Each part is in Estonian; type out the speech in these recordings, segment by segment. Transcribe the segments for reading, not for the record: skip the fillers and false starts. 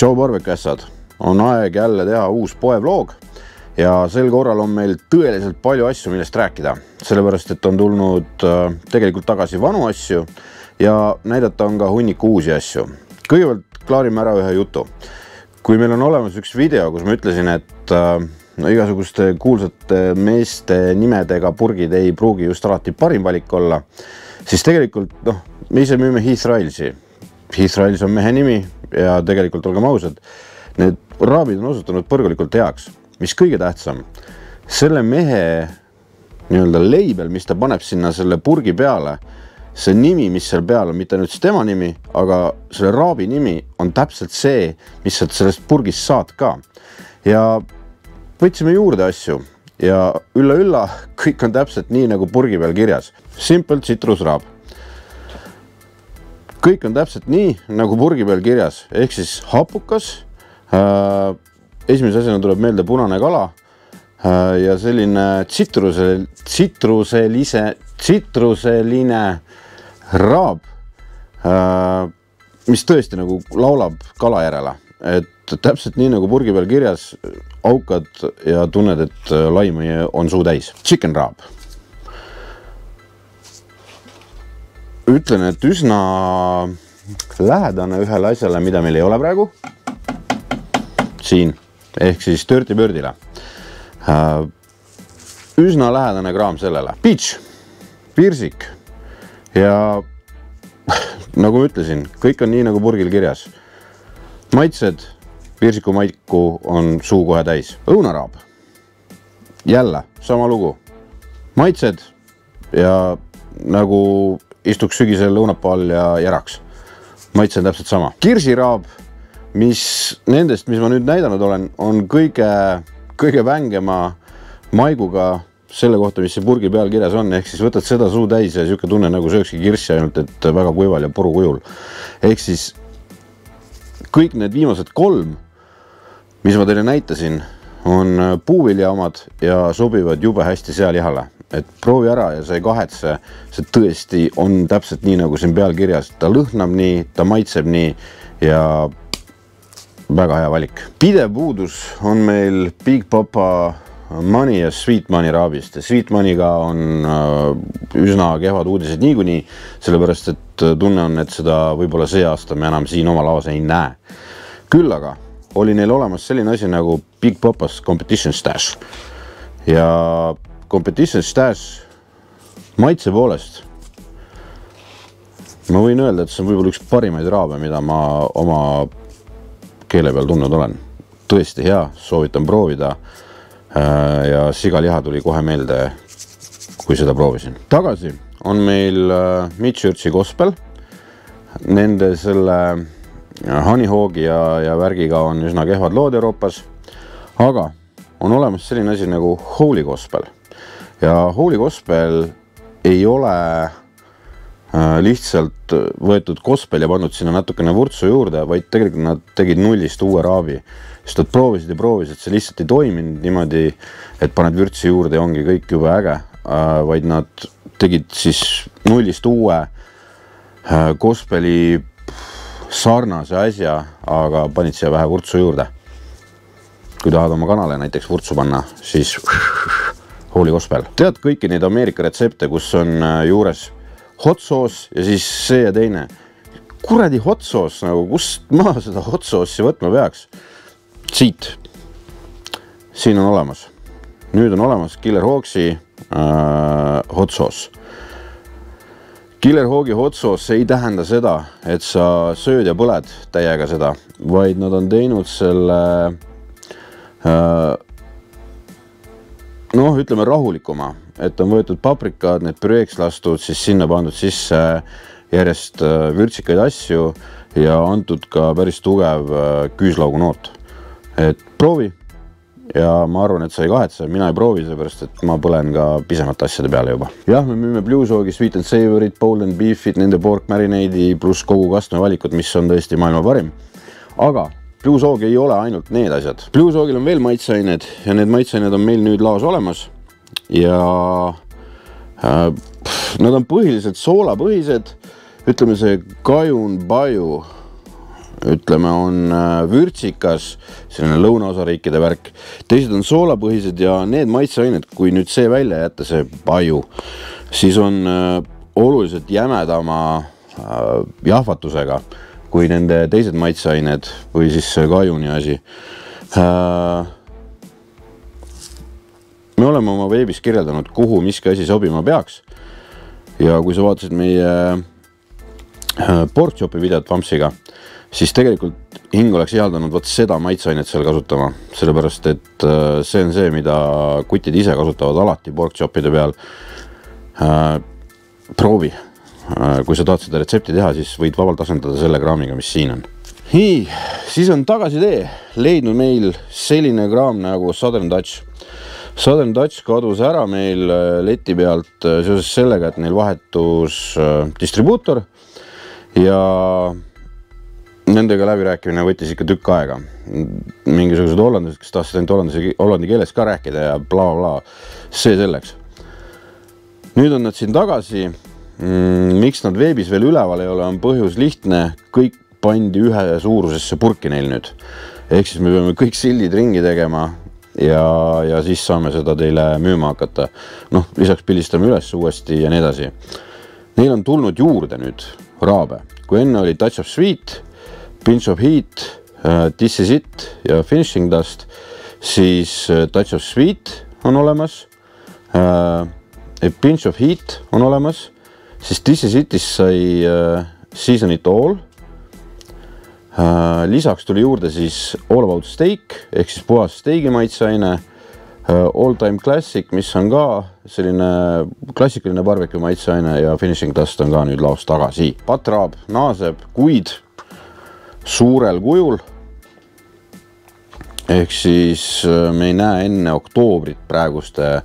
Tšau parvekassad, on aeg jälle teha uus poevloog ja sel korral on meil tõeliselt palju asju, millest rääkida, sellepärast et on tulnud tegelikult tagasi vanu asju ja näidata on ka hunniku uusi asju. Kõigepealt klaarime ära ühe jutu. Kui meil on olemas üks video, kus ma ütlesin, et igasuguste kuulsate meeste nimedega purgid ei pruugi just alati parim valik olla, siis tegelikult me ise müüme Heath Rylesi. Heath Ryles on mehe nimi ja tegelikult olgem ausad, need raabid on osutunud põrgulikult heaks. Mis kõige tähtsam, selle mehe label, mis ta paneb sinna selle purgi peale, see nimi, mis seal peal on, mitte nüüd tema nimi, aga selle raabi nimi on täpselt see, mis sa sellest purgist saad ka. Ja võtsime juurde asju ja ülla, kõik on täpselt nii, nagu purgi peal kirjas. Simple citrusraab. Kõik on täpselt nii, nagu purgi peal kirjas, ehk siis hapukas, esimese asjana tuleb meelde punane kala ja selline tsitruseline raab, mis tõesti nagu laulab kala järele. Et täpselt nii, nagu purgi peal kirjas, aukad ja tunned, et laim on suu täis. Chicken raab. Ütlen, et üsna lähedane ühele asjale, mida meil ei ole praegu. Siin, ehk siis Dirty Birdile. Üsna lähedane kraam sellele. Peach, piirsik. Ja nagu ma ütlesin, kõik on nii, nagu purgil kirjas. Maitsed, piirsiku maiku on suu kohe täis. Õunaraab. Jälle, sama lugu. Maitsed ja nagu istuks sügisel lõunapaal ja järaks. Maitse on täpselt sama. Kirsiraab, mis nendest, mis ma nüüd näidanud olen, on kõige vängema maiguga selle kohta, mis see purgi peal kirjas on. Ehk siis võtad seda suu täis ja siuke tunne nagu söökski kirssi ainult, et väga kuival ja puru kujul. Ehk siis kõik need viimased 3, mis ma teile näitasin, on puuvilja omad ja sobivad jube hästi sealihale. Et proovi ära ja sa ei kahetse, see tõesti on täpselt nii, nagu siin peal kirjas. Ta lõhnab nii, ta maitseb nii ja väga hea valik. Pidev puudus on meil Big Papa Money ja Sweet Money raabist. Sweet Moneyga on üsna kehvad uudised niikuinii, sellepärast et tunne on, et seda võib-olla see aasta me enam siin oma laos ei näe. Küll aga oli neil olemas selline asi nagu Big Papa's Competition Stash. Ja Competition Stash maitse poolest ma võin öelda, et see on võib-olla üks parimaid raabe, mida ma oma keele peal tundnud olen. Tõesti hea, soovitan proovida ja sigaliha tuli kohe meelde, kui seda proovisin. Tagasi on meil Midchurchi Gospel. Nende selle honeyhogi ja värgiga on üsna kehvad lood Euroopas, aga on olemas selline asi nagu Holy Gospel. Ja Holy Gospel ei ole lihtsalt võetud gospel ja pannud sinna natukene vurtsu juurde, vaid tegelikult nad tegid nullist uue raabi. Sest nad proovisid ja proovisid, see lihtsalt ei toiminud niimoodi, et paned vürtsi juurde ja ongi kõik jube äge, vaid nad tegid siis nullist uue gospeli sarnase asja, aga panid siia vähe vurtsu juurde. Kui tahad oma kanale näiteks vurtsu panna, siis Holy Gospel. Tead kõiki neid Ameerika retsepte, kus on juures hot sauce ja siis see ja teine. Kuradi hot sauce, nagu kust ma seda hot sauce'i võtma peaks? Siit. Siin on olemas. Nüüd on olemas Killer Hawksi hot sauce. Killer Hawki hot sauce ei tähenda seda, et sa sööd ja põled täiega seda, vaid nad on teinud selle ütleme rahulikuma, et on võetud paprikad, need püreeks lastud, siis sinna pandud sisse järjest vürtsikaid asju ja antud ka päris tugev küüslaugu noot. Et proovi ja ma arvan, et sa ei kahetse, mina ei proovi, seepärast, et ma põlen ka pisemate asjade peale juba. Jah, me müüme Blues Hawki, Sweet and Savorit, Bold and Beefit, nende pork marinade'i pluss kogu kastme valikud, mis on tõesti maailma parim. Aga Blues Hawk ei ole ainult need asjad. Blues Hawkil on veel maitseained ja need maitseained on meil nüüd laos olemas. Ja nad on põhiliselt soolapõhised. Ütleme see Cajun Baju ütleme, on vürtsikas, selline lõunaosariikide värk. Teised on soolapõhised ja need maitseained, kui nüüd see välja jätta, see paju, siis on oluliselt jämedama jahvatusega kui nende teised maitseained või siis kajuni asi. Me oleme oma veebis kirjeldanud, kuhu miski asi sobima peaks. Ja kui sa vaatasid meie pork chopi videot Vampsiga, siis tegelikult hing oleks ihaldanud võt seda maitseainet seal kasutama, sellepärast et see on see, mida kutid ise kasutavad alati pork chopide peal. Proovi. Kui sa tahad seda retsepti teha, siis võid vabalt asendada selle kraamiga, mis siin on. Nii, siis on tagasitee leidnud meil selline kraam nagu Southern Dutch. Southern Dutch kadus ära meil leti pealt seoses sellega, et neil vahetus distribuutor ja nendega läbirääkimine võttis ikka tükk aega. Mingisugused hollandlased, kes tahtsid ainult hollandi keeles ka rääkida ja bla bla, see selleks. Nüüd on nad siin tagasi. Miks nad veebis veel üleval ei ole, on põhjus lihtne. Kõik pandi ühe suurusesse purki neil nüüd. Ehk siis me peame kõik sildid ringi tegema ja siis saame seda teile müüma hakata. Lisaks pildistame üles uuesti ja nii edasi. Neil on tulnud juurde nüüd raabe. Kui enne oli Touch of Sweet, Pinch of Heat, This is It ja Finishing Dust, siis Touch of Sweet on olemas, Pinch of Heat on olemas, siis This is Itis sai Season It All, lisaks tuli juurde siis All About Steak, ehk siis puhas steigi maitseaine, All Time Classic, mis on ka selline klassikaline barbecue maitseaine ja Finishing Dust on ka nüüd laos tagasi. Patraab naaseb kuid suurel kujul. Ehk siis me ei näe enne oktoobrit praeguste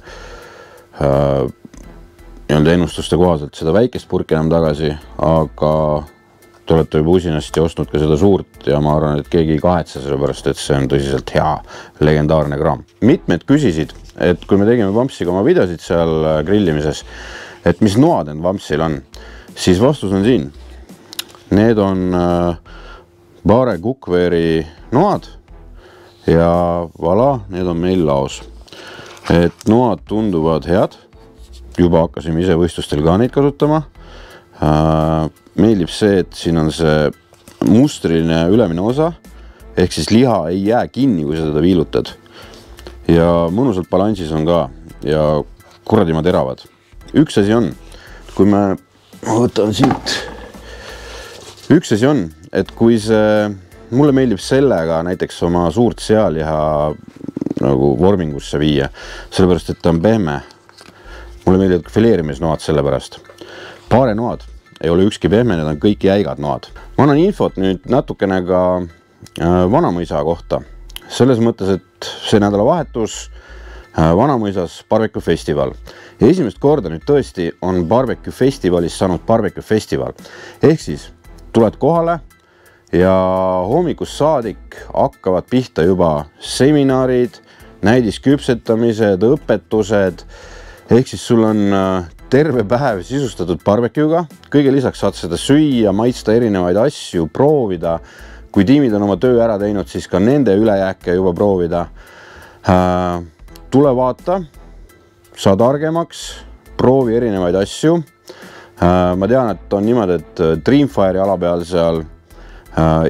ennustuste kohaselt seda väikest purki enam tagasi, aga te olete juba usinasti ostnud ka seda suurt ja ma arvan, et keegi ei kahetse sellepärast, et see on tõsiselt hea, legendaarne kraam. Mitmed küsisid, et kui me tegime Vampsiga oma videosid seal grillimises, et mis noad need Vampsil on, siis vastus on siin. Need on Bare Cookware'i noad ja voilà, need on meil laos. Et noad tunduvad head, juba hakkasime ise võistlustel ka neid kasutama. Meeldib see, et siin on see mustriline ülemine osa, ehk siis liha ei jää kinni, kui sa teda viilutad. Ja mõnusalt balansis on ka ja kuradima teravad. Üks asi on, kui ma võtan siit, üks asi on, et kui see, mulle meeldib sellega näiteks oma suurt sealiha nagu vormingusse viia, sellepärast, et ta on pehme. Mulle meeldivad fileerimisnoad sellepärast. Paarenoad ei ole ükski pehme, need on kõik jäigad noad. Ma annan infot nüüd natukene ka Vanamõisa kohta. Selles mõttes, et see nädalavahetus Vanamõisas barbecue festival. Ja esimest korda nüüd tõesti on barbecue festivalis saanud barbecue festival. Ehk siis tuled kohale ja hommikus saadik hakkavad pihta juba seminarid, näidisküpsetamised, õpetused. Ehk siis sul on terve päev sisustatud barbecue'ga. Kõige lisaks saad seda süüa, maitsta erinevaid asju, proovida. Kui tiimid on oma töö ära teinud, siis ka nende ülejääke juba proovida. Tule vaata, saa targemaks, proovi erinevaid asju. Ma tean, et on niimoodi, et Dreamfire'i ala peal seal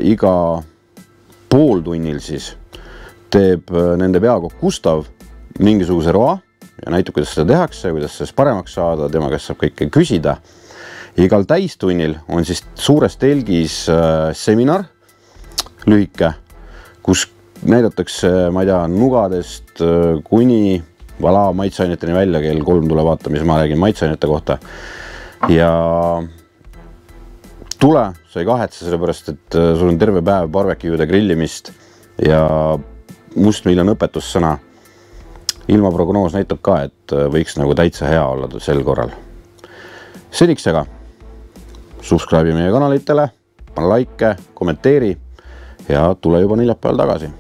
iga pooltunnil siis teeb nende peakokk Gustav mingisuguse roa ja näitab, kuidas seda tehakse, kuidas sellest paremaks saada, tema käest saab kõike küsida. Igal täistunnil on siis suures telgis seminar, lühike, kus näidatakse, ma ei tea, nugadest kuni maitseaineteni välja, kell 3 tule vaata, mis ma räägin maitseainete kohta. Ja tule, sa ei kahetse sellepärast, et sul on terve päev barbecue'de grillimist ja mustmiljon õpetussõna. Ilma prognoos näitab ka, et võiks nagu täitsa hea olla sel korral. Seniks aga subscribe meie kanalitele, pane like, kommenteeri ja tule juba neljapäeval tagasi.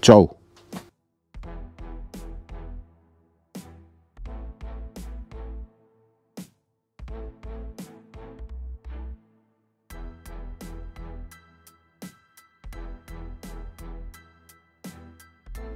Tšau!